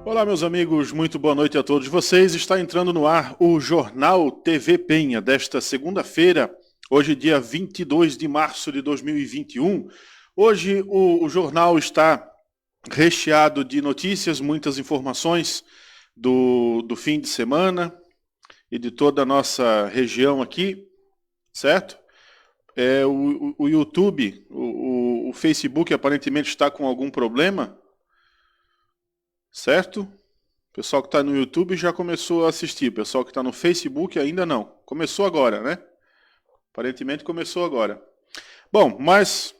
Olá, meus amigos, muito boa noite a todos vocês. Está entrando no ar o Jornal TV Penha desta segunda-feira, hoje dia 22 de março de 2021. Hoje o jornal está recheado de notícias, muitas informações do fim de semana e de toda a nossa região aqui, certo? O YouTube, o Facebook aparentemente está com algum problema, certo? O pessoal que está no YouTube já começou a assistir. O pessoal que está no Facebook ainda não. Começou agora, né? Aparentemente começou agora. Bom, mas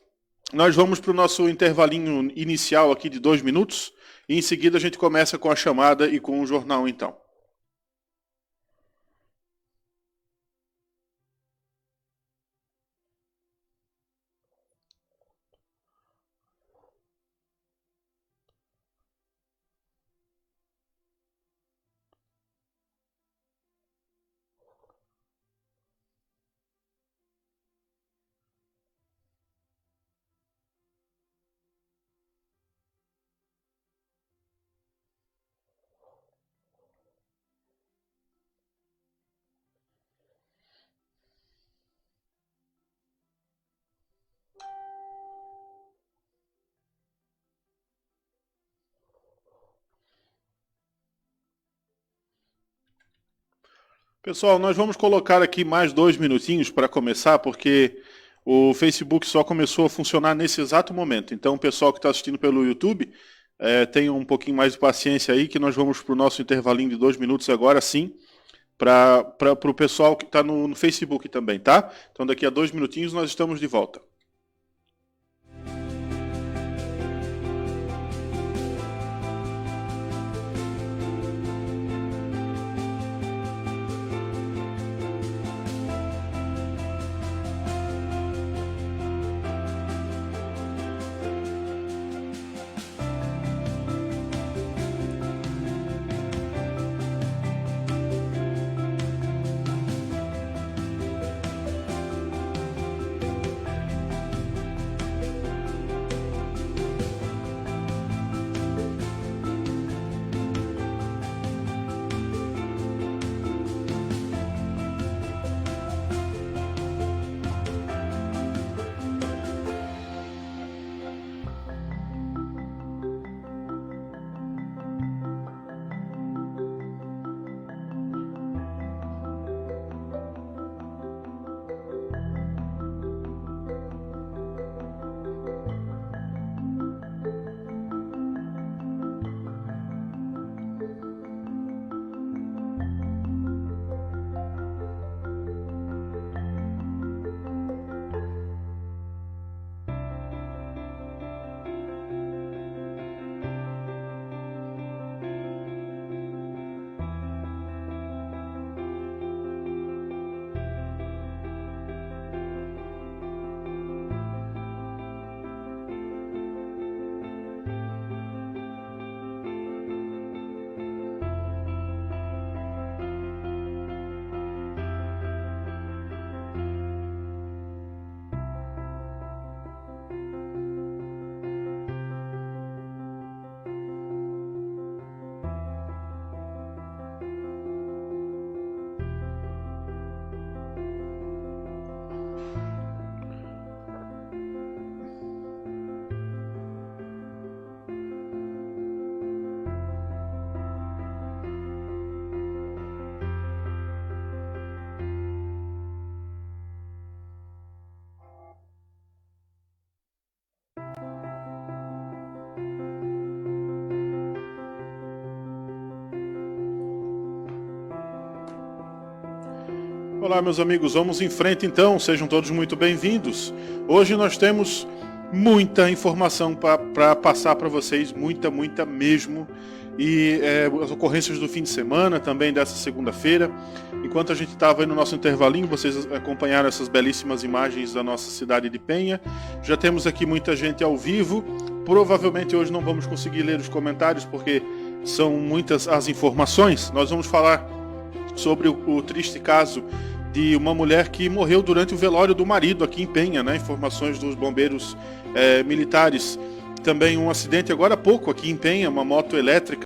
nós vamos para o nosso intervalinho inicial aqui de 2 minutos. E em seguida a gente começa com a chamada e com o jornal, então. Pessoal, nós vamos colocar aqui mais 2 minutinhos para começar, porque o Facebook só começou a funcionar nesse exato momento. Então, o pessoal que está assistindo pelo YouTube, tenha um pouquinho mais de paciência aí, que nós vamos para o nosso intervalinho de 2 minutos agora sim, para o pessoal que está no Facebook também, tá? Então, daqui a 2 minutinhos nós estamos de volta. Olá, meus amigos, vamos em frente então, sejam todos muito bem-vindos. Hoje nós temos muita informação para passar para vocês, muita mesmo, e as ocorrências do fim de semana, também dessa segunda-feira. Enquanto a gente estava aí no nosso intervalinho, vocês acompanharam essas belíssimas imagens da nossa cidade de Penha. Já temos aqui muita gente ao vivo, provavelmente hoje não vamos conseguir ler os comentários, porque são muitas as informações. Nós vamos falar sobre o triste caso de uma mulher que morreu durante o velório do marido aqui em Penha, né? Informações dos bombeiros militares. Também um acidente agora há pouco aqui em Penha, uma moto elétrica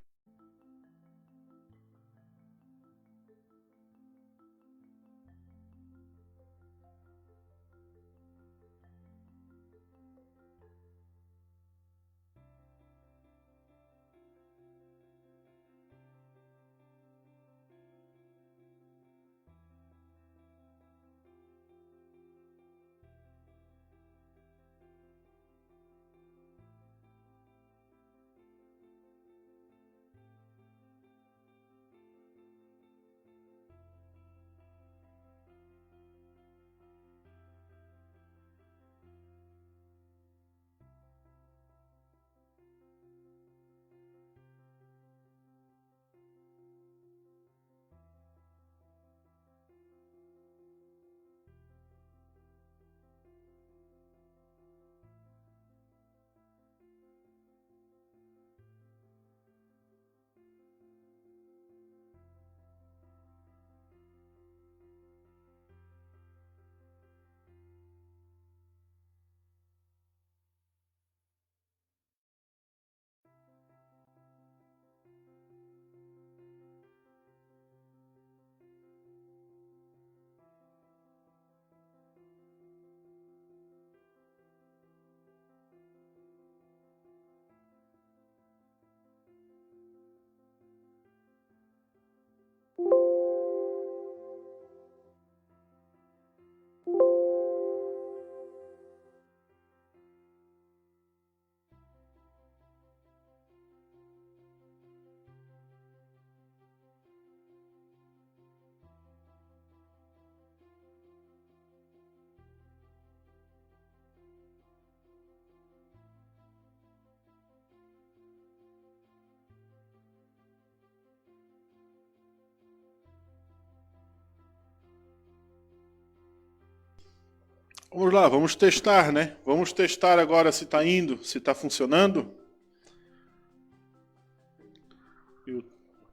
Vamos lá, vamos testar, né? Vamos testar agora se está indo, se está funcionando.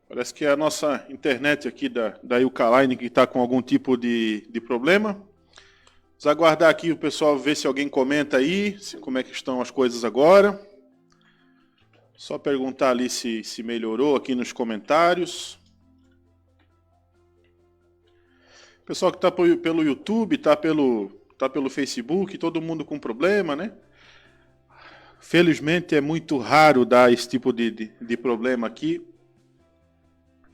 Parece que é a nossa internet aqui da Ucaline que está com algum tipo de problema. Vamos aguardar aqui o pessoal ver se alguém comenta aí, como é que estão as coisas agora. Só perguntar ali se melhorou aqui nos comentários. Pessoal que está pelo YouTube, está pelo Facebook, todo mundo com problema, né? Felizmente é muito raro dar esse tipo de problema aqui.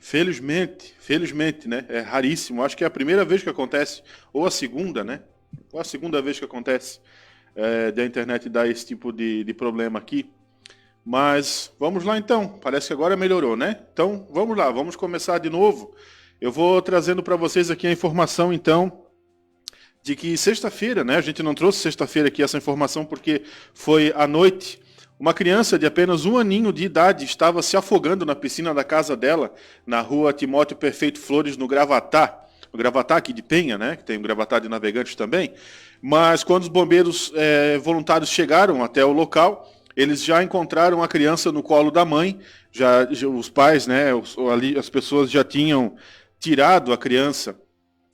Felizmente, né? É raríssimo. Acho que é a primeira vez que acontece, ou a segunda, né? Ou a segunda vez que acontece da internet dar esse tipo de problema aqui. Mas vamos lá então. Parece que agora melhorou, né? Então vamos lá, vamos começar de novo. Eu vou trazendo para vocês aqui a informação então de que sexta-feira, né? A gente não trouxe sexta-feira aqui essa informação porque foi à noite. Uma criança de apenas 1 aninho de idade estava se afogando na piscina da casa dela, na rua Timóteo Perfeito Flores, no Gravatá. O Gravatá aqui de Penha, né? Que tem o Gravatá de Navegantes também. Mas quando os bombeiros voluntários chegaram até o local, eles já encontraram a criança no colo da mãe. Já os pais, né? As pessoas já tinham tirado a criança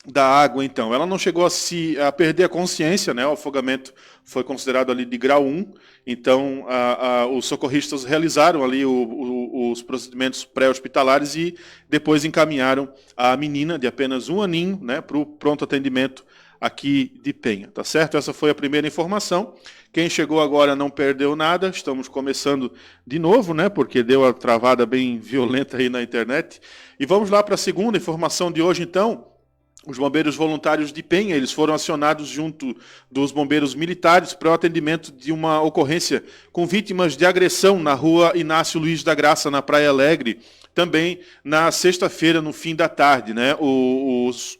da água, então. Ela não chegou a perder a consciência, né? O afogamento foi considerado ali de grau 1. Então, os socorristas realizaram ali os procedimentos pré-hospitalares e depois encaminharam a menina de apenas 1 aninho, né, para o pronto atendimento aqui de Penha, tá certo? Essa foi a primeira informação. Quem chegou agora não perdeu nada. Estamos começando de novo, né? Porque deu uma travada bem violenta aí na internet. E vamos lá para a segunda informação de hoje, então. Os bombeiros voluntários de Penha, eles foram acionados junto dos bombeiros militares para o atendimento de uma ocorrência com vítimas de agressão na rua Inácio Luiz da Graça, na Praia Alegre, também na sexta-feira, no fim da tarde, né? Os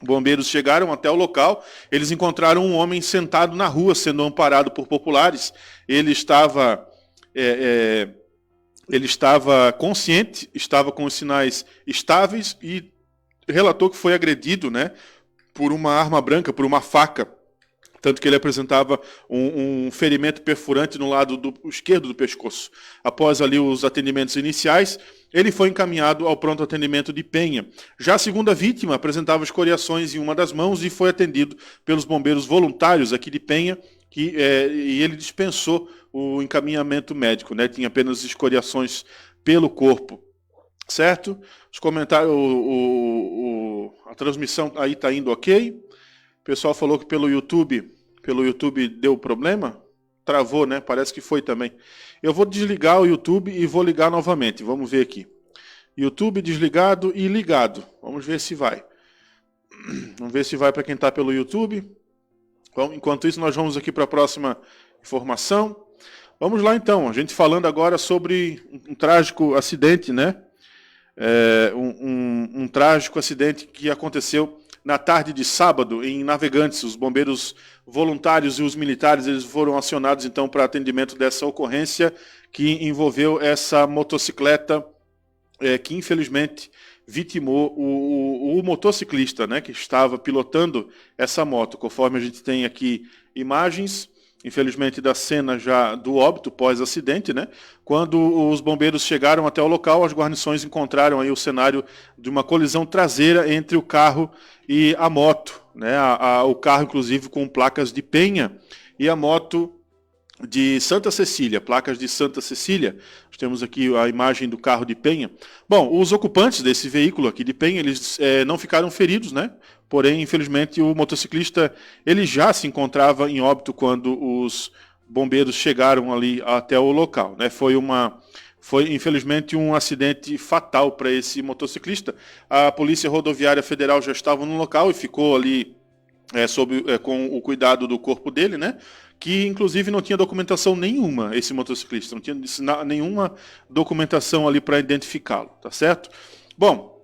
bombeiros chegaram até o local, eles encontraram um homem sentado na rua, sendo amparado por populares. Ele estava consciente, estava com os sinais estáveis e relatou que foi agredido, né, por uma arma branca, por uma faca, tanto que ele apresentava um ferimento perfurante no lado esquerdo do pescoço. Após ali os atendimentos iniciais, ele foi encaminhado ao pronto atendimento de Penha. Já a segunda vítima apresentava escoriações em uma das mãos e foi atendido pelos bombeiros voluntários aqui de Penha, e ele dispensou o encaminhamento médico, né, tinha apenas escoriações pelo corpo. Certo? Os comentários, a transmissão aí está indo ok. O pessoal falou que pelo YouTube deu problema. Travou, né? Parece que foi também. Eu vou desligar o YouTube e vou ligar novamente. Vamos ver aqui. YouTube desligado e ligado. Vamos ver se vai. Vamos ver se vai para quem está pelo YouTube. Bom, enquanto isso, nós vamos aqui para a próxima informação. Vamos lá então. A gente falando agora sobre um trágico acidente, né? Um trágico acidente que aconteceu na tarde de sábado em Navegantes. Os bombeiros voluntários e os militares eles foram acionados então para atendimento dessa ocorrência que envolveu essa motocicleta que infelizmente vitimou o motociclista, né, que estava pilotando essa moto. Conforme a gente tem aqui imagens, infelizmente, da cena já do óbito pós-acidente, né? Quando os bombeiros chegaram até o local, as guarnições encontraram aí o cenário de uma colisão traseira entre o carro e a moto, né? O carro, inclusive, com placas de Penha e a moto de Santa Cecília, placas de Santa Cecília. Nós temos aqui a imagem do carro de Penha. Bom, os ocupantes desse veículo aqui de Penha, eles não ficaram feridos, né? Porém, infelizmente, o motociclista ele já se encontrava em óbito quando os bombeiros chegaram ali até o local, né? Foi, infelizmente, um acidente fatal para esse motociclista. A Polícia Rodoviária Federal já estava no local e ficou ali com o cuidado do corpo dele, né? Que, inclusive, não tinha documentação nenhuma, esse motociclista. Não tinha nenhuma documentação ali para identificá-lo, tá certo? Bom,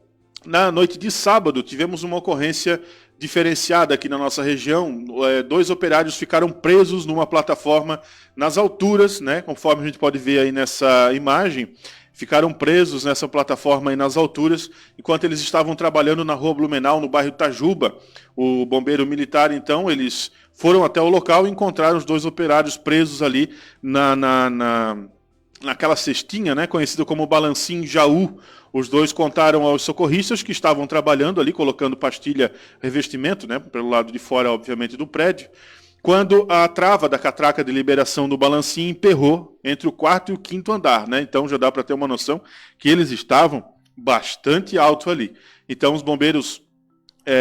na noite de sábado, tivemos uma ocorrência diferenciada aqui na nossa região. 2 operários ficaram presos numa plataforma nas alturas, né, conforme a gente pode ver aí nessa imagem. ficaram presos nessa plataforma aí nas alturas, enquanto eles estavam trabalhando na Rua Blumenau, no bairro Itajuba. O bombeiro militar, então, eles foram até o local e encontraram os 2 operários presos ali naquela cestinha, né, conhecida como Balancim Jaú. Os 2 contaram aos socorristas que estavam trabalhando ali, colocando pastilha revestimento, né, pelo lado de fora, obviamente, do prédio, quando a trava da catraca de liberação do balancim emperrou entre o 4º e o 5º andar, né? Então já dá para ter uma noção que eles estavam bastante alto ali. Então os bombeiros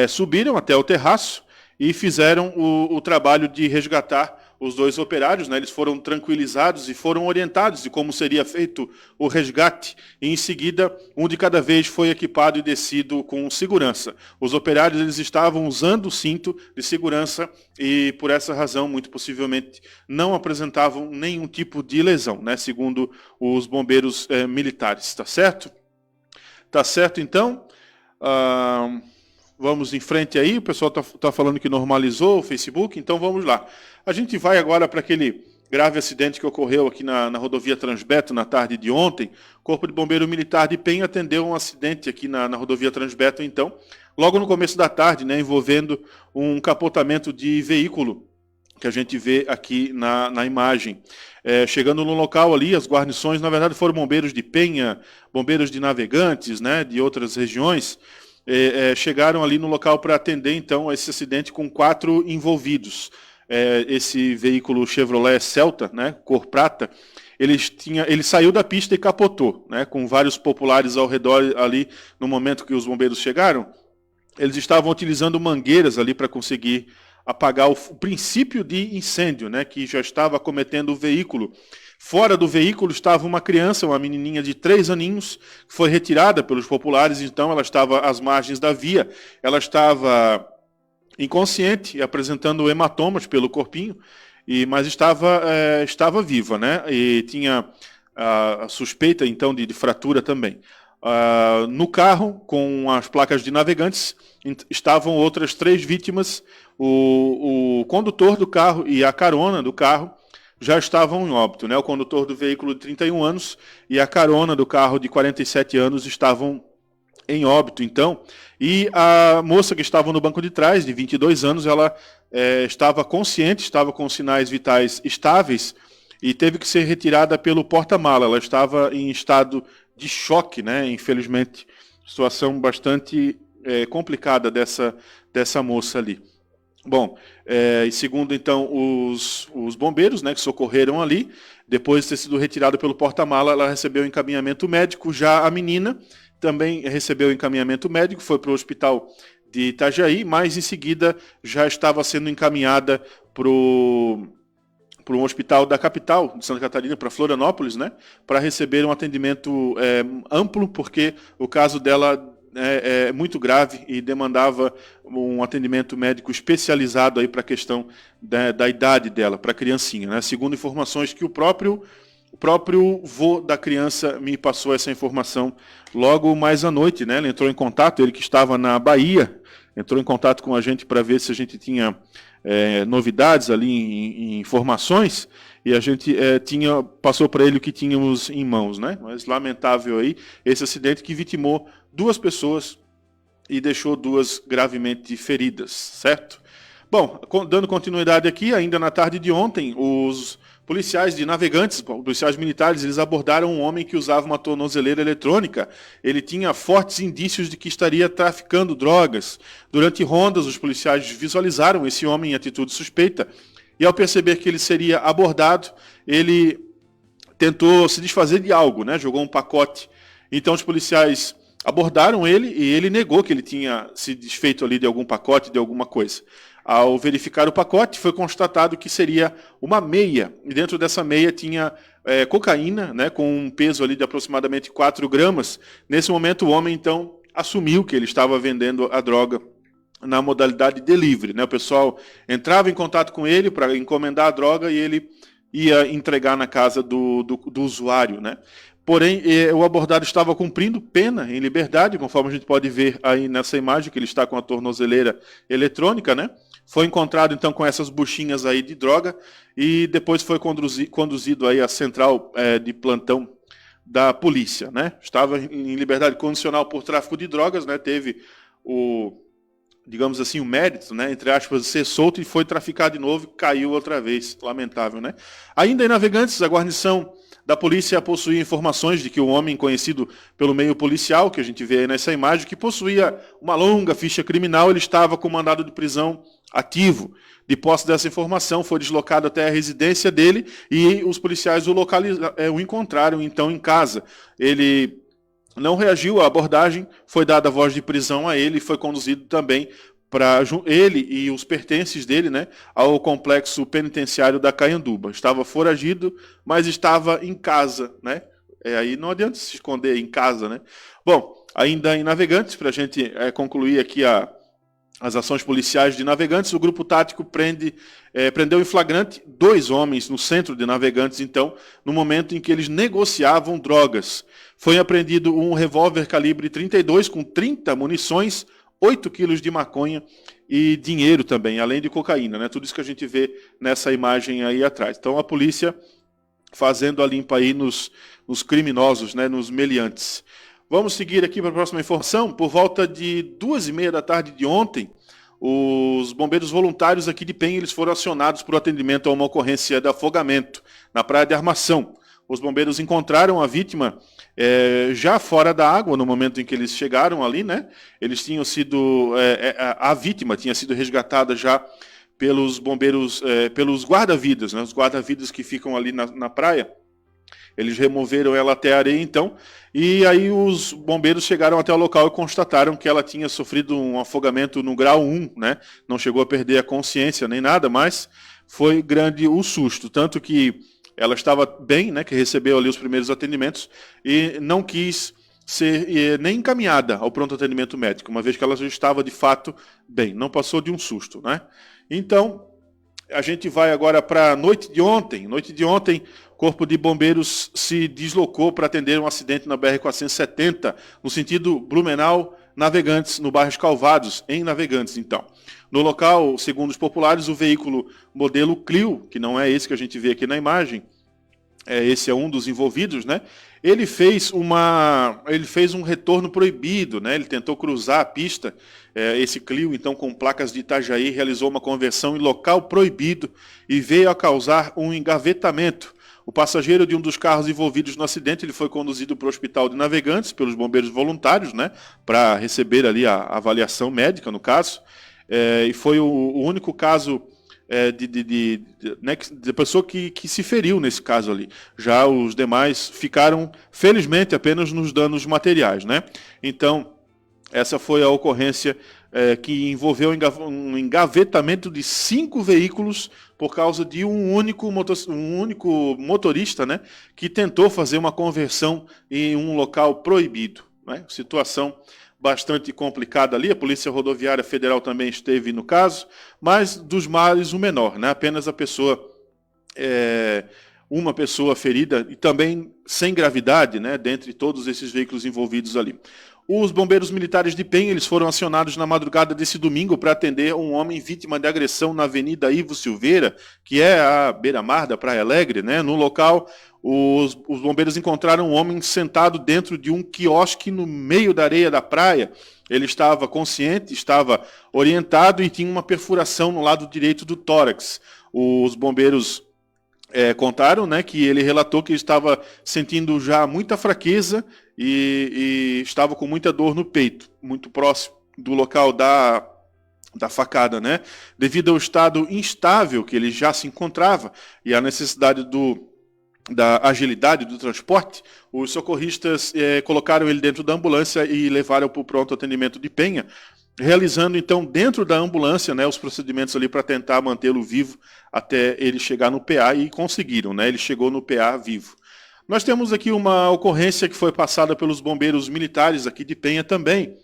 subiram até o terraço e fizeram o trabalho de resgatar os 2 operários, né? Eles foram tranquilizados e foram orientados de como seria feito o resgate. E, em seguida, um de cada vez foi equipado e descido com segurança. Os operários eles estavam usando o cinto de segurança e, por essa razão, muito possivelmente, não apresentavam nenhum tipo de lesão, né? Segundo os bombeiros militares. Tá certo? Tá certo, então? Vamos em frente aí, o pessoal está falando que normalizou o Facebook, então vamos lá. A gente vai agora para aquele grave acidente que ocorreu aqui na rodovia Transbeto na tarde de ontem. O Corpo de Bombeiro Militar de Penha atendeu um acidente aqui na rodovia Transbeto, então, logo no começo da tarde, né, envolvendo um capotamento de veículo, que a gente vê aqui na imagem. Chegando no local ali, as guarnições, na verdade, foram bombeiros de Penha, bombeiros de Navegantes, né, de outras regiões, chegaram ali no local para atender, então, esse acidente com 4 envolvidos. Esse veículo Chevrolet Celta, né, cor prata, ele saiu da pista e capotou, né, com vários populares ao redor ali no momento que os bombeiros chegaram. Eles estavam utilizando mangueiras ali para conseguir apagar o princípio de incêndio, né, que já estava acometendo o veículo. Fora do veículo estava uma criança, uma menininha de 3 aninhos, que foi retirada pelos populares, então ela estava às margens da via, ela estava inconsciente e apresentando hematomas pelo corpinho, mas estava viva, né? E tinha a suspeita então de fratura também. No carro, com as placas de Navegantes, estavam outras 3 vítimas. O condutor do carro e a carona do carro já estavam em óbito, né? O condutor do veículo de 31 anos e a carona do carro de 47 anos estavam em óbito, então, e a moça que estava no banco de trás, de 22 anos, ela estava consciente, estava com sinais vitais estáveis e teve que ser retirada pelo porta-mala. Ela estava em estado de choque, né? Infelizmente, situação bastante complicada dessa moça ali. Bom, e segundo então os bombeiros, né, que socorreram ali, depois de ter sido retirada pelo porta-mala, ela recebeu encaminhamento médico. Já a menina também recebeu encaminhamento médico, foi para o hospital de Itajaí, mas em seguida já estava sendo encaminhada para um hospital da capital de Santa Catarina, para Florianópolis, né, para receber um atendimento amplo, porque o caso dela é muito grave e demandava um atendimento médico especializado aí para a questão da idade dela, para a criancinha, né? Segundo informações que o próprio vô da criança me passou essa informação logo mais à noite, né? Ele entrou em contato, ele que estava na Bahia, entrou em contato com a gente para ver se a gente tinha novidades ali em informações, e a gente passou para ele o que tínhamos em mãos, né? Mas lamentável aí esse acidente que vitimou 2 pessoas e deixou 2 gravemente feridas, certo? Bom, dando continuidade aqui, ainda na tarde de ontem, os policiais de Navegantes, policiais militares, eles abordaram um homem que usava uma tornozeleira eletrônica. Ele tinha fortes indícios de que estaria traficando drogas. Durante rondas, os policiais visualizaram esse homem em atitude suspeita, e ao perceber que ele seria abordado, ele tentou se desfazer de algo, né? Jogou um pacote. Então os policiais abordaram ele e ele negou que ele tinha se desfeito ali de algum pacote, de alguma coisa. Ao verificar o pacote, foi constatado que seria uma meia, e dentro dessa meia tinha cocaína, né, com um peso ali de aproximadamente 4 gramas. Nesse momento, o homem, então, assumiu que ele estava vendendo a droga na modalidade delivery, né? O pessoal entrava em contato com ele para encomendar a droga e ele ia entregar na casa do usuário, né? Porém, o abordado estava cumprindo pena em liberdade, conforme a gente pode ver aí nessa imagem, que ele está com a tornozeleira eletrônica, né? Foi encontrado, então, com essas buchinhas aí de droga e depois foi conduzido aí à central de plantão da polícia, né? Estava em liberdade condicional por tráfico de drogas, né? Teve digamos assim, o mérito, né, entre aspas, de ser solto e foi traficar de novo e caiu outra vez. Lamentável, né? Ainda em Navegantes, a guarnição da polícia possuía informações de que o homem conhecido pelo meio policial, que a gente vê aí nessa imagem, que possuía uma longa ficha criminal, ele estava com mandado de prisão ativo. De posse dessa informação, foi deslocado até a residência dele e os policiais o encontraram então em casa. Ele não reagiu à abordagem, foi dada a voz de prisão a ele e foi conduzido também para ele e os pertences dele, né, ao complexo penitenciário da Caianduba. Estava foragido, mas estava em casa, né? Aí não adianta se esconder em casa, né? Bom, ainda em Navegantes, para a gente concluir aqui as ações policiais de Navegantes, o grupo tático prendeu em flagrante 2 homens no centro de Navegantes, então, no momento em que eles negociavam drogas. Foi apreendido um revólver calibre 32 com 30 munições, 8 quilos de maconha e dinheiro também, além de cocaína, né? Tudo isso que a gente vê nessa imagem aí atrás. Então a polícia fazendo a limpa aí nos criminosos, né? Nos meliantes. Vamos seguir aqui para a próxima informação. Por volta de 2h30 da tarde de ontem, os bombeiros voluntários aqui de Penha eles foram acionados para o atendimento a uma ocorrência de afogamento na Praia de Armação. Os bombeiros encontraram a vítima já fora da água no momento em que eles chegaram ali, né? Eles tinham sido, a vítima tinha sido resgatada já pelos bombeiros, pelos guarda-vidas, né? Os guarda-vidas que ficam ali na praia. Eles removeram ela até a areia, então, e aí os bombeiros chegaram até o local e constataram que ela tinha sofrido um afogamento no grau 1, né? Não chegou a perder a consciência nem nada, mas foi grande o susto, tanto que ela estava bem, né, que recebeu ali os primeiros atendimentos e não quis ser nem encaminhada ao pronto atendimento médico, uma vez que ela já estava de fato bem, não passou de um susto, né? Então, a gente vai agora para a noite de ontem. Noite de ontem, o Corpo de Bombeiros se deslocou para atender um acidente na BR-470, no sentido Blumenau-Navegantes, no bairro Calvados, em Navegantes, então. No local, segundo os populares, o veículo modelo Clio, que não é esse que a gente vê aqui na imagem, esse é um dos envolvidos, né? Ele fez um retorno proibido, né? Ele tentou cruzar a pista, esse Clio, então, com placas de Itajaí, realizou uma conversão em local proibido e veio a causar um engavetamento. O passageiro de um dos carros envolvidos no acidente ele foi conduzido para o hospital de Navegantes pelos bombeiros voluntários, né? Para receber ali a avaliação médica, no caso. E foi o único caso de pessoa que se feriu nesse caso ali. Já os demais ficaram, felizmente, apenas nos danos materiais, né? Então, essa foi a ocorrência que envolveu um engavetamento de 5 veículos por causa de um único motorista, né, que tentou fazer uma conversão em um local proibido, né? Situação bastante complicada ali. A Polícia Rodoviária Federal também esteve no caso, mas dos males o menor, né? Apenas uma pessoa ferida e também sem gravidade, né, dentre todos esses veículos envolvidos ali. Os bombeiros militares de Penha eles foram acionados na madrugada desse domingo para atender um homem vítima de agressão na Avenida Ivo Silveira, que é a beira-mar da Praia Alegre, né? No local, os bombeiros encontraram um homem sentado dentro de um quiosque no meio da areia da praia. Ele estava consciente, estava orientado e tinha uma perfuração no lado direito do tórax. Os bombeiros contaram, né, que ele relatou que estava sentindo já muita fraqueza e estava com muita dor no peito, muito próximo do local da facada, né? Devido ao estado instável que ele já se encontrava e à necessidade da agilidade do transporte, os socorristas colocaram ele dentro da ambulância e levaram para o pronto atendimento de Penha, realizando então dentro da ambulância, né, os procedimentos ali para tentar mantê-lo vivo até ele chegar no PA e conseguiram, né? Ele chegou no PA vivo. Nós temos aqui uma ocorrência que foi passada pelos bombeiros militares aqui de Penha também.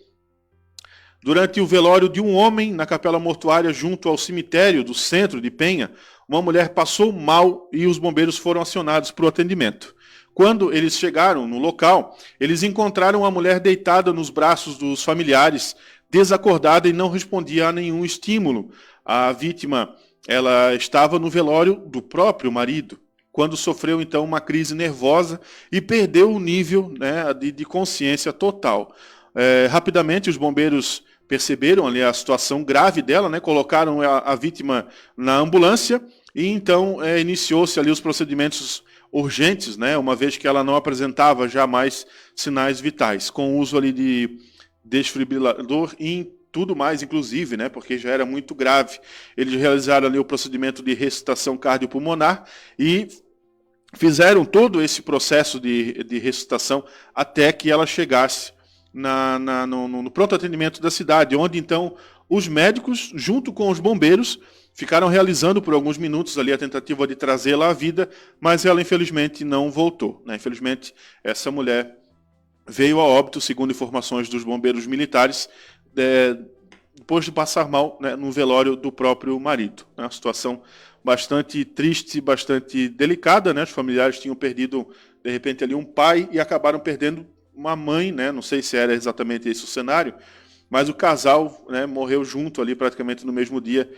Durante o velório de um homem na capela mortuária junto ao cemitério do centro de Penha, uma mulher passou mal e os bombeiros foram acionados para o atendimento. Quando eles chegaram no local, eles encontraram a mulher deitada nos braços dos familiares, desacordada e não respondia a nenhum estímulo. A vítima ela estava no velório do próprio marido. quando sofreu então uma crise nervosa e perdeu o nível, né, de consciência total. Rapidamente os bombeiros perceberam ali a situação grave dela, né, colocaram a vítima na ambulância e então iniciou-se ali os procedimentos urgentes, né, uma vez que ela não apresentava já mais sinais vitais, com o uso ali de desfibrilador e tudo mais, inclusive, né, porque já era muito grave. Eles realizaram ali o procedimento de ressuscitação cardiopulmonar e fizeram todo esse processo de ressuscitação até que ela chegasse no pronto atendimento da cidade, onde então os médicos, junto com os bombeiros, ficaram realizando por alguns minutos ali a tentativa de trazê-la à vida, mas ela infelizmente não voltou, né? Infelizmente essa mulher veio a óbito, segundo informações dos bombeiros militares, depois de passar mal, né, no velório do próprio marido. Uma situação bastante triste, bastante delicada, né? Os familiares tinham perdido, de repente, ali um pai e acabaram perdendo uma mãe, né? Não sei se era exatamente esse o cenário, mas o casal, né, morreu junto ali praticamente no mesmo dia.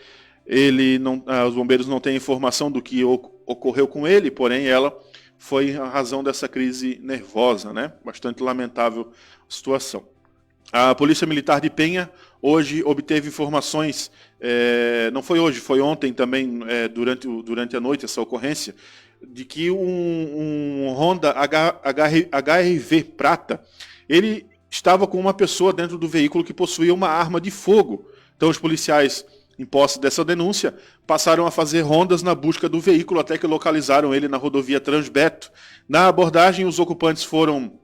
Os bombeiros não têm informação do que ocorreu com ele, porém ela foi a razão dessa crise nervosa, né? Bastante lamentável a situação. A Polícia Militar de Penha hoje obteve informações, não foi hoje, foi ontem também, durante a noite, essa ocorrência, de que um Honda HR-V prata, ele estava com uma pessoa dentro do veículo que possuía uma arma de fogo. Então os policiais, em posse dessa denúncia, passaram a fazer rondas na busca do veículo até que localizaram ele na rodovia Transbeto. Na abordagem, os ocupantes foram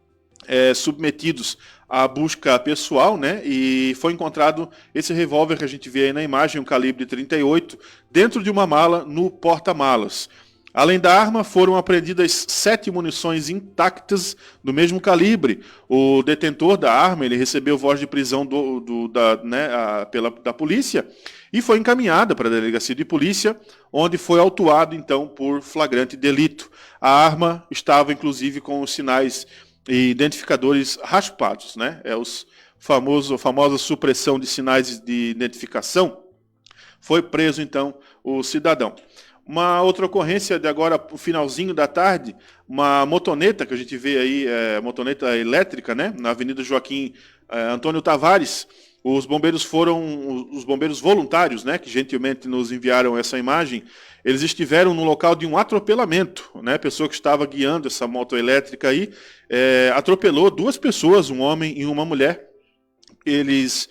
submetidos à busca pessoal, né? E foi encontrado esse revólver que a gente vê aí na imagem, um calibre 38, dentro de uma mala no porta-malas. Além da arma, foram apreendidas 7 munições intactas do mesmo calibre. O detentor da arma, ele recebeu voz de prisão da polícia e foi encaminhada para a delegacia de polícia, onde foi autuado, então, por flagrante delito. A arma estava, inclusive, com os sinais e identificadores raspados, né? A famosa supressão de sinais de identificação. Foi preso, então, o cidadão. Uma outra ocorrência de agora, no finalzinho da tarde, uma motoneta que a gente vê aí, motoneta elétrica, né, na Avenida Joaquim Antônio Tavares. Os bombeiros voluntários, né, que gentilmente nos enviaram essa imagem, eles estiveram no local de um atropelamento, né, a pessoa que estava guiando essa moto elétrica aí, atropelou 2 pessoas, um homem e uma mulher. Eles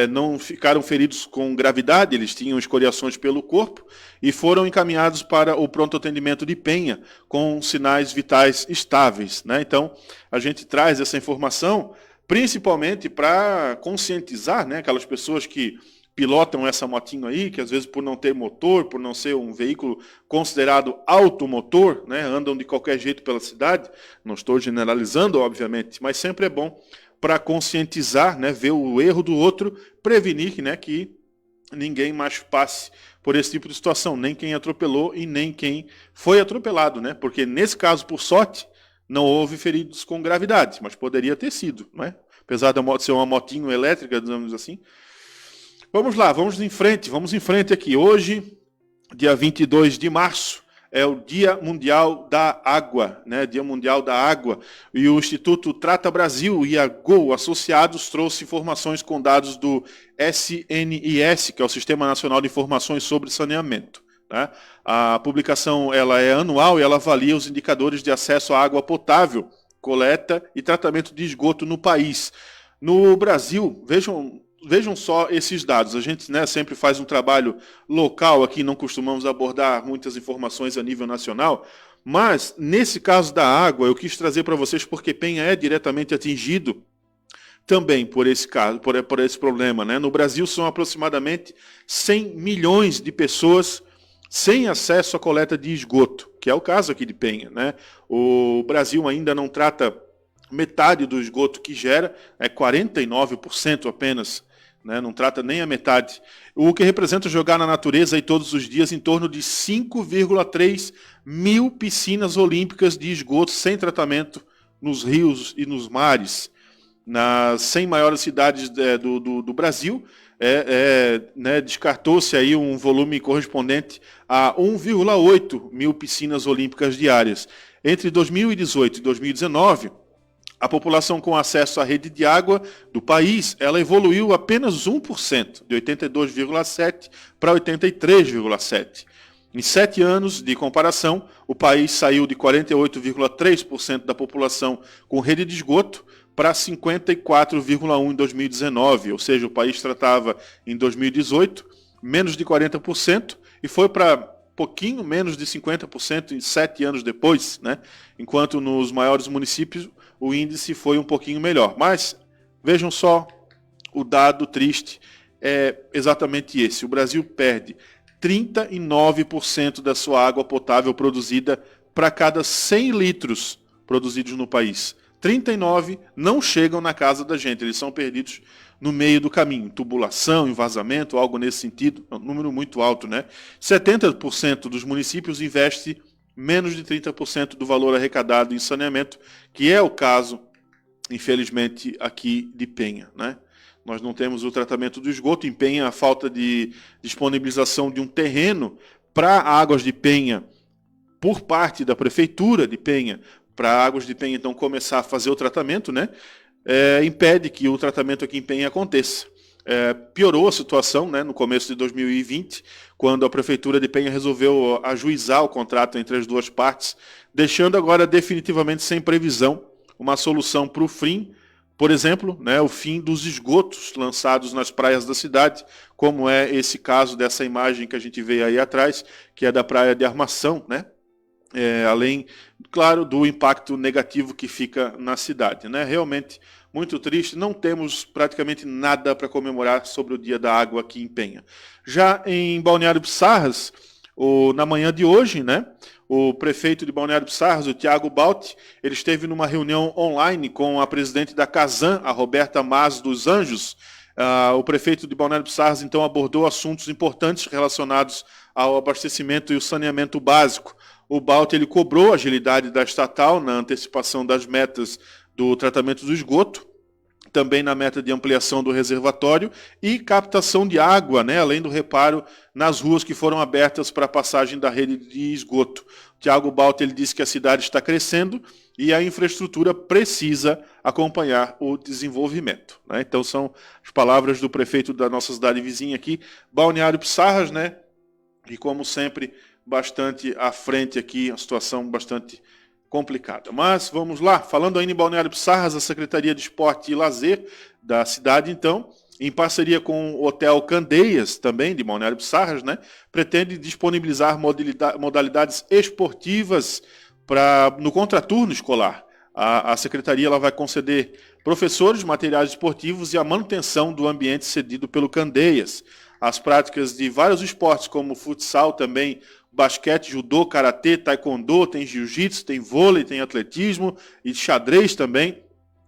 não ficaram feridos com gravidade, eles tinham escoriações pelo corpo e foram encaminhados para o pronto atendimento de Penha com sinais vitais estáveis, né? Então, a gente traz essa informação principalmente para conscientizar, né, aquelas pessoas que pilotam essa motinho aí, que às vezes por não ter motor, por não ser um veículo considerado automotor, né, andam de qualquer jeito pela cidade. Não estou generalizando, obviamente, mas sempre é bom para conscientizar, né, ver o erro do outro, prevenir, né, que ninguém mais passe por esse tipo de situação, nem quem atropelou e nem quem foi atropelado, né? Porque nesse caso, por sorte, não houve feridos com gravidade, mas poderia ter sido, né? Apesar da moto ser uma motinho elétrica, digamos assim. Vamos lá, vamos em frente aqui. Hoje, dia 22 de março, é o Dia Mundial da Água, né? Dia Mundial da Água. E o Instituto Trata Brasil e a GO Associados trouxe informações com dados do SNIS, que é o Sistema Nacional de Informações sobre Saneamento, né? A publicação ela é anual e ela avalia os indicadores de acesso à água potável, coleta e tratamento de esgoto no país. No Brasil, vejam só esses dados. A gente, né, sempre faz um trabalho local aqui, não costumamos abordar muitas informações a nível nacional, mas nesse caso da água eu quis trazer para vocês porque Penha é diretamente atingido também por esse caso, por esse problema, né? No Brasil são aproximadamente 100 milhões de pessoas sem acesso à coleta de esgoto, que é o caso aqui de Penha, né? O Brasil ainda não trata metade do esgoto que gera, 49% apenas, né? Não trata nem a metade, o que representa jogar na natureza aí todos os dias em torno de 5,3 mil piscinas olímpicas de esgoto sem tratamento nos rios e nos mares. Nas 100 maiores cidades do Brasil, né, descartou-se aí um volume correspondente a 1,8 mil piscinas olímpicas diárias. Entre 2018 e 2019, a população com acesso à rede de água do país, ela evoluiu apenas 1%, de 82,7% para 83,7%. Em 7 anos de comparação, o país saiu de 48,3% da população com rede de esgoto para 54,1% em 2019, ou seja, o país tratava em 2018 menos de 40% e foi para pouquinho menos de 50% em 7 anos depois, né? Enquanto nos maiores municípios o índice foi um pouquinho melhor. Mas vejam só, o dado triste é exatamente esse. O Brasil perde 39% da sua água potável produzida para cada 100 litros produzidos no país. 39 não chegam na casa da gente, eles são perdidos no meio do caminho. Tubulação, vazamento, algo nesse sentido, é um número muito alto, né? 70% dos municípios investe menos de 30% do valor arrecadado em saneamento, que é o caso, infelizmente, aqui de Penha, né? Nós não temos o tratamento do esgoto. Em Penha, a falta de disponibilização de um terreno para Águas de Penha por parte da Prefeitura de Penha, para Águas de Penha então começar a fazer o tratamento, né? Impede que o tratamento aqui em Penha aconteça. Piorou a situação, né, no começo de 2020, quando a Prefeitura de Penha resolveu ajuizar o contrato entre as duas partes, deixando agora definitivamente sem previsão uma solução para o fim. Por exemplo, né, o fim dos esgotos lançados nas praias da cidade, como é esse caso dessa imagem que a gente vê aí atrás, que é da praia de Armação, né? Além, claro, do impacto negativo que fica na cidade, né? Realmente muito triste, não temos praticamente nada para comemorar sobre o Dia da Água aqui em Penha. Já em Balneário Pissarras, na manhã de hoje, né, o prefeito de Balneário Pissarras, o Thiago Balti, ele esteve numa reunião online com a presidente da Casan, a Roberta Mas dos Anjos. O prefeito de Balneário Pissarras, então, abordou assuntos importantes relacionados ao abastecimento e o saneamento básico. O Balti, ele cobrou a agilidade da estatal na antecipação das metas do tratamento do esgoto, também na meta de ampliação do reservatório e captação de água, né, além do reparo nas ruas que foram abertas para a passagem da rede de esgoto. O Thiago Balti, ele disse que a cidade está crescendo e a infraestrutura precisa acompanhar o desenvolvimento, né? Então são as palavras do prefeito da nossa cidade vizinha aqui, Balneário Pissarras, né? E como sempre, bastante à frente aqui, a situação bastante complicada. Mas vamos lá, falando ainda em Balneário Pissarras, a Secretaria de Esporte e Lazer da cidade, então, em parceria com o Hotel Candeias, também de Balneário Pissarras, né, pretende disponibilizar modalidades esportivas no contraturno escolar. A Secretaria ela vai conceder professores, materiais esportivos e a manutenção do ambiente cedido pelo Candeias. As práticas de vários esportes, como futsal também, basquete, judô, karatê, taekwondo, tem jiu-jitsu, tem vôlei, tem atletismo e xadrez também,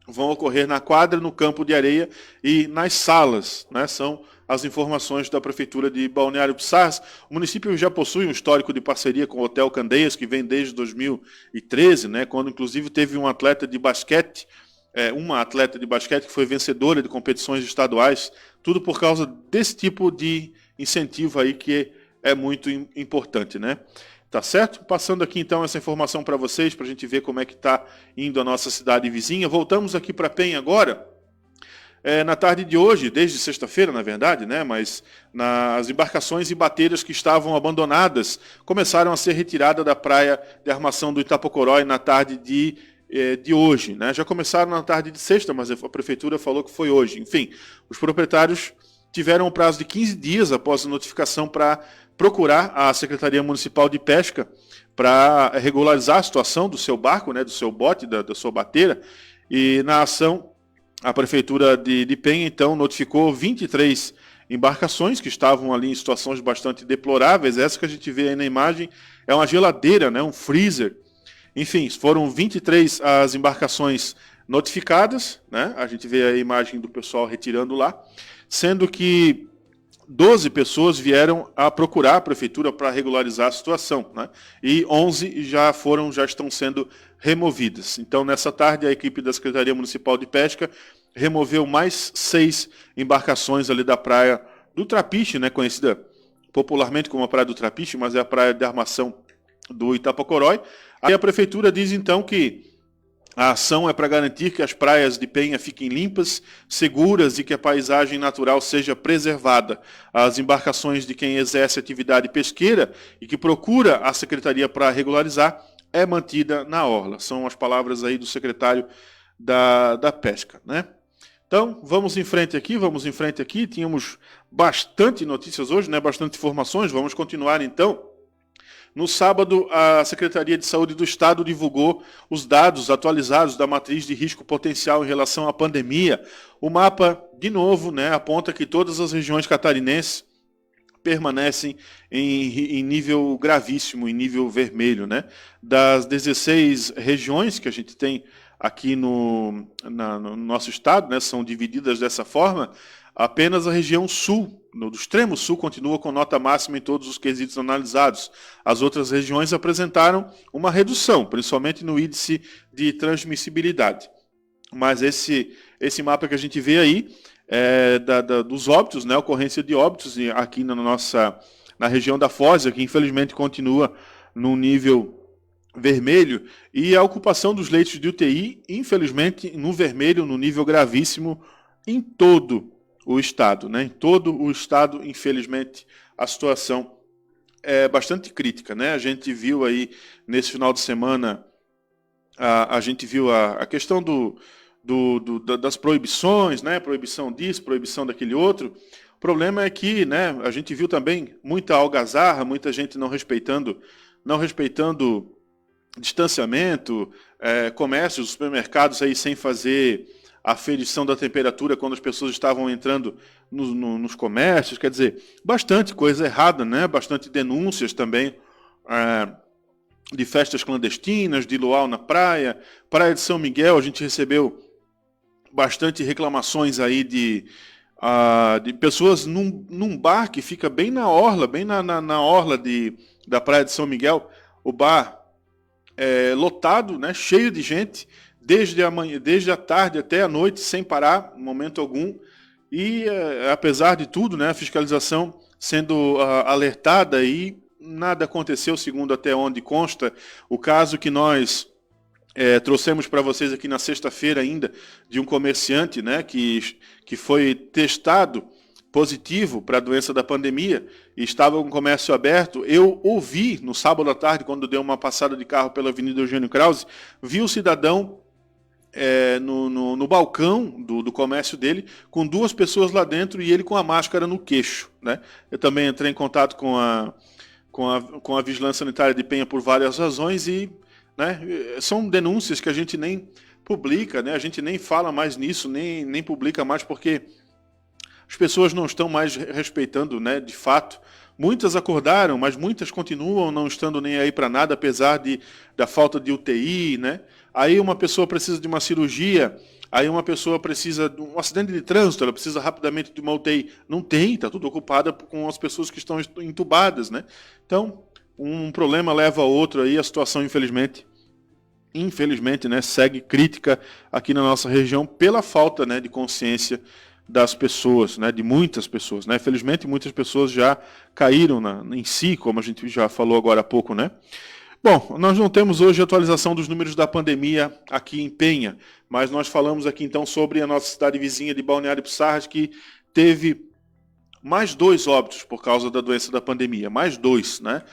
vão ocorrer na quadra, no campo de areia e nas salas, né? São as informações da Prefeitura de Balneário Pissarras. O município já possui um histórico de parceria com o Hotel Candeias, que vem desde 2013, né? Quando inclusive teve um atleta de basquete, uma atleta de basquete que foi vencedora de competições estaduais, tudo por causa desse tipo de incentivo aí que é muito importante, né? Tá certo? Passando aqui então essa informação para vocês, para a gente ver como é que está indo a nossa cidade vizinha. Voltamos aqui para Penha agora. Na tarde de hoje, desde sexta-feira, na verdade, né? Mas as embarcações e bateiras que estavam abandonadas começaram a ser retiradas da praia de Armação do Itapocorói na tarde de hoje, né? Já começaram na tarde de sexta, mas a prefeitura falou que foi hoje. Enfim, os proprietários tiveram um prazo de 15 dias após a notificação para procurar a Secretaria Municipal de Pesca para regularizar a situação do seu barco, né, do seu bote, da sua bateira. E na ação, a Prefeitura de Penha, então, notificou 23 embarcações que estavam ali em situações bastante deploráveis. Essa que a gente vê aí na imagem é uma geladeira, né, um freezer. Enfim, foram 23 as embarcações notificadas, né? A gente vê a imagem do pessoal retirando lá, sendo que 12 pessoas vieram a procurar a prefeitura para regularizar a situação, né? E 11 já estão sendo removidas. Então, nessa tarde, a equipe da Secretaria Municipal de Pesca removeu mais 6 embarcações ali da praia do Trapiche, né? Conhecida popularmente como a Praia do Trapiche, mas é a praia de armação do Itapacorói. Aí a prefeitura diz então que a ação é para garantir que as praias de Penha fiquem limpas, seguras e que a paisagem natural seja preservada. As embarcações de quem exerce atividade pesqueira e que procura a secretaria para regularizar é mantida na orla. São as palavras aí do secretário da Pesca, né? Então, vamos em frente aqui. Tínhamos bastante notícias hoje, né? Bastante informações. Vamos continuar então. No sábado, a Secretaria de Saúde do Estado divulgou os dados atualizados da matriz de risco potencial em relação à pandemia. O mapa, de novo, né, aponta que todas as regiões catarinenses permanecem em nível gravíssimo, em nível vermelho, né? Das 16 regiões que a gente tem aqui no nosso estado, né, são divididas dessa forma, apenas a região sul, do extremo sul, continua com nota máxima em todos os quesitos analisados. As outras regiões apresentaram uma redução, principalmente no índice de transmissibilidade. Mas esse mapa que a gente vê aí é dos óbitos, né, ocorrência de óbitos aqui na região da Foz, que infelizmente continua num nível vermelho, e a ocupação dos leitos de UTI, infelizmente, no vermelho, no nível gravíssimo, em todo o estado, né? Em todo o estado, infelizmente, a situação é bastante crítica, né? A gente viu aí, nesse final de semana, a gente viu a questão das proibições, né? Proibição disso, proibição daquele outro. O problema é que, né, a gente viu também muita algazarra, muita gente não respeitando distanciamento, comércios, supermercados aí sem fazer aferição da temperatura quando as pessoas estavam entrando nos comércios. Quer dizer, bastante coisa errada, né? Bastante denúncias também de festas clandestinas, de luau na praia. Praia de São Miguel, a gente recebeu bastante reclamações aí de pessoas num bar que fica bem na orla, bem na orla da Praia de São Miguel. O bar lotado, né, cheio de gente, desde a tarde até a noite, sem parar, em momento algum. E, apesar de tudo, né, a fiscalização sendo alertada, e nada aconteceu, segundo até onde consta. O caso que nós trouxemos para vocês aqui na sexta-feira ainda, de um comerciante, né, que foi testado positivo para a doença da pandemia e estava com o comércio aberto. Eu ouvi no sábado à tarde, quando deu uma passada de carro pela Avenida Eugênio Krause, vi o cidadão no balcão do comércio dele, com 2 pessoas lá dentro e ele com a máscara no queixo, né? Eu também entrei em contato com a Vigilância Sanitária de Penha por várias razões e, né, são denúncias que a gente nem publica, né? A gente nem fala mais nisso, nem publica mais, porque as pessoas não estão mais respeitando, né, de fato. Muitas acordaram, mas muitas continuam não estando nem aí para nada, apesar da falta de UTI, né? Aí uma pessoa precisa de uma cirurgia, aí uma pessoa precisa de um acidente de trânsito, ela precisa rapidamente de uma UTI. Não tem, está tudo ocupado com as pessoas que estão entubadas, né? Então, um problema leva a outro aí, a situação, infelizmente, né, segue crítica aqui na nossa região pela falta, né, de consciência das pessoas, né, de muitas pessoas, né? Felizmente muitas pessoas já caíram em si, como a gente já falou agora há pouco, né? Bom, nós não temos hoje atualização dos números da pandemia aqui em Penha, mas nós falamos aqui então sobre a nossa cidade vizinha de Balneário Pissarras, que teve mais 2 óbitos por causa da doença da pandemia, mais 2, né?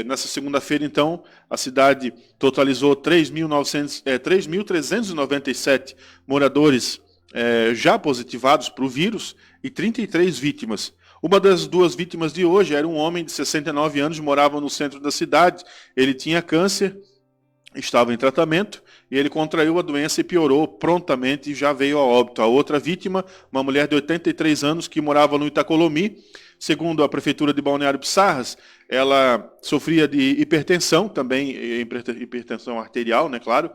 Nessa segunda-feira, então, a cidade totalizou 3.397 moradores já positivados para o vírus e 33 vítimas. Uma das 2 vítimas de hoje era um homem de 69 anos, morava no centro da cidade. Ele tinha câncer, estava em tratamento, e ele contraiu a doença e piorou prontamente e já veio a óbito. A outra vítima, uma mulher de 83 anos que morava no Itacolomi, segundo a Prefeitura de Balneário Pissarras, ela sofria de hipertensão, também hipertensão arterial, né, claro,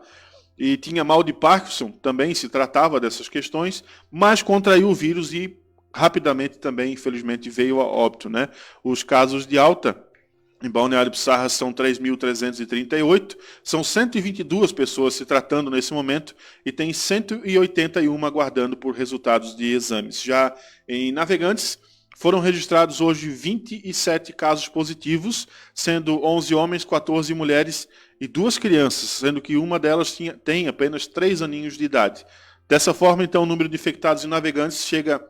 e tinha mal de Parkinson, também se tratava dessas questões, mas contraiu o vírus e rapidamente também, infelizmente, veio a óbito, né? Os casos de alta em Balneário Pissarra são 3.338, são 122 pessoas se tratando nesse momento e tem 181 aguardando por resultados de exames. Já em Navegantes, foram registrados hoje 27 casos positivos, sendo 11 homens, 14 mulheres e 2 crianças, sendo que uma delas tem apenas 3 aninhos de idade. Dessa forma, então, o número de infectados em Navegantes chega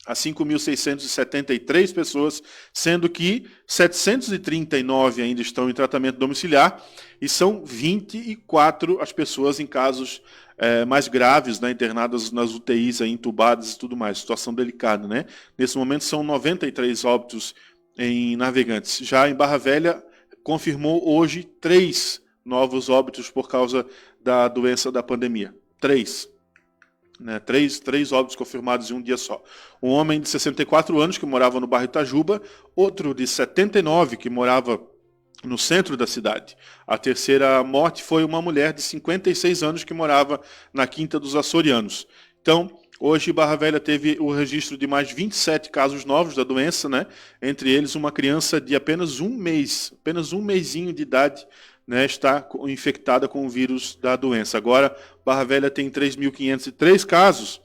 a 5.673 pessoas, sendo que 739 ainda estão em tratamento domiciliar e são 24 as pessoas em casos mais graves, né, internadas nas UTIs, entubadas e tudo mais. Situação delicada, né? Nesse momento são 93 óbitos em Navegantes. Já em Barra Velha, confirmou hoje 3 novos óbitos por causa da doença da pandemia. 3. Né, três óbitos confirmados em um dia só. Um homem de 64 anos que morava no bairro Itajuba, outro de 79 que morava no centro da cidade. A terceira morte foi uma mulher de 56 anos que morava na Quinta dos Açorianos. Então, hoje Barra Velha teve o registro de mais 27 casos novos da doença, né? Entre eles uma criança de apenas um mesinho de idade, né, está infectada com o vírus da doença. Agora, Barra Velha tem 3.503 casos,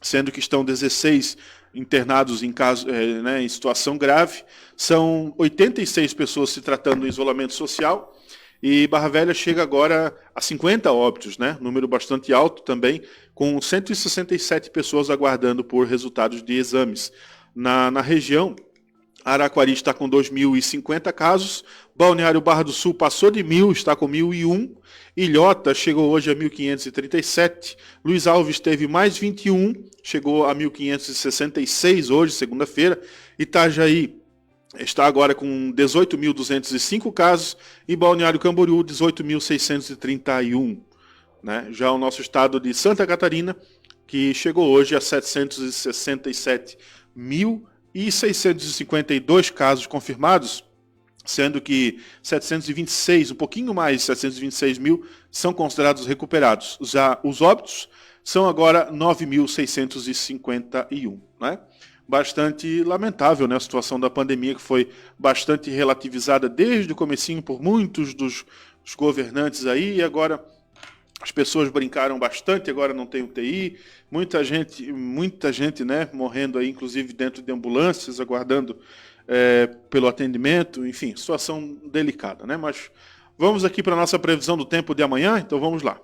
sendo que estão 16 internados em situação grave. São 86 pessoas se tratando em isolamento social. E Barra Velha chega agora a 50 óbitos, né? Número bastante alto também, com 167 pessoas aguardando por resultados de exames. Na região, Araquari está com 2.050 casos, Balneário Barra do Sul passou de 1.000, está com 1.001, Ilhota chegou hoje a 1.537, Luiz Alves teve mais 21, chegou a 1.566 hoje, segunda-feira, Itajaí está agora com 18.205 casos e Balneário Camboriú 18.631. Né? Já o nosso estado de Santa Catarina, que chegou hoje a 767.652 casos confirmados, sendo que 726, um pouquinho mais, 726 mil, são considerados recuperados. Já os óbitos são agora 9.651, né? Bastante lamentável, né, a situação da pandemia, que foi bastante relativizada desde o comecinho por muitos dos governantes aí, e agora as pessoas brincaram bastante, agora não tem UTI, muita gente, né, morrendo aí, inclusive dentro de ambulâncias, aguardando pelo atendimento, enfim, situação delicada, né? Mas vamos aqui para a nossa previsão do tempo de amanhã, então vamos lá.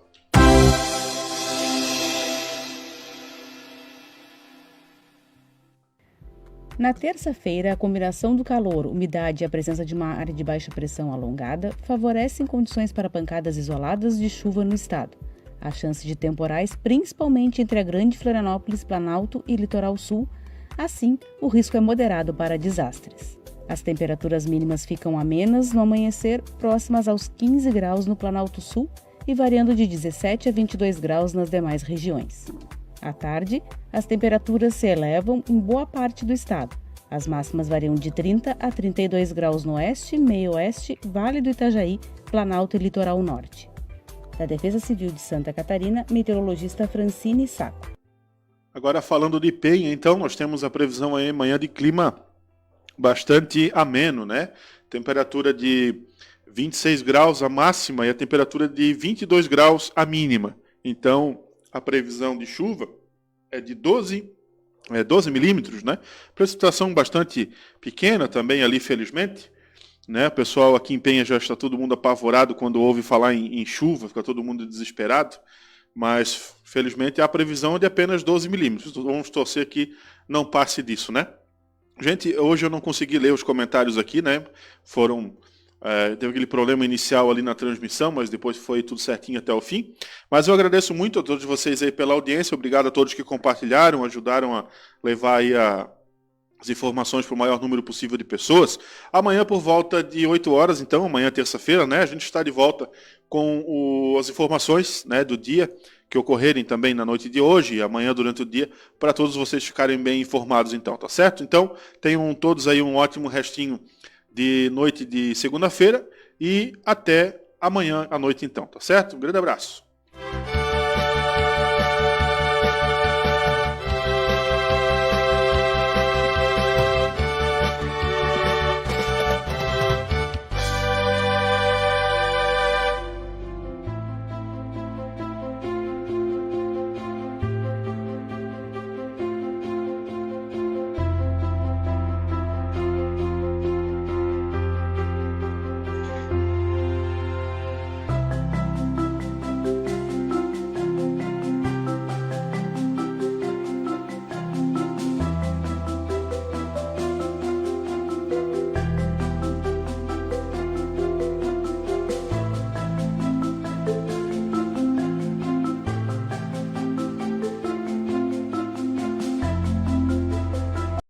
Na terça-feira, a combinação do calor, umidade e a presença de uma área de baixa pressão alongada favorecem condições para pancadas isoladas de chuva no estado. A chance de temporais, principalmente entre a Grande Florianópolis, Planalto e Litoral Sul. Assim, o risco é moderado para desastres. As temperaturas mínimas ficam amenas no amanhecer, próximas aos 15 graus no Planalto Sul e variando de 17 a 22 graus nas demais regiões. À tarde, as temperaturas se elevam em boa parte do estado. As máximas variam de 30 a 32 graus no oeste, meio-oeste, Vale do Itajaí, Planalto e Litoral Norte. Da Defesa Civil de Santa Catarina, meteorologista Francine Sacco. Agora falando de Penha, então, nós temos a previsão aí amanhã de clima bastante ameno, né? Temperatura de 26 graus a máxima e a temperatura de 22 graus a mínima. Então, a previsão de chuva é de 12 milímetros, né? Precipitação bastante pequena também ali, felizmente. Né? O pessoal aqui em Penha já está todo mundo apavorado quando ouve falar em chuva, fica todo mundo desesperado. Mas, felizmente, a previsão é de apenas 12 milímetros. Vamos torcer que não passe disso, né? Gente, hoje eu não consegui ler os comentários aqui, né? Teve aquele problema inicial ali na transmissão, mas depois foi tudo certinho até o fim. Mas eu agradeço muito a todos vocês aí pela audiência, obrigado a todos que compartilharam, ajudaram a levar aí as informações para o maior número possível de pessoas. Amanhã por volta de 8 horas, então, amanhã terça-feira, né, a gente está de volta com as informações, né, do dia, que ocorrerem também na noite de hoje e amanhã durante o dia, para todos vocês ficarem bem informados então, tá certo? Então, tenham todos aí um ótimo restinho de noite de segunda-feira e até amanhã à noite então, tá certo? Um grande abraço.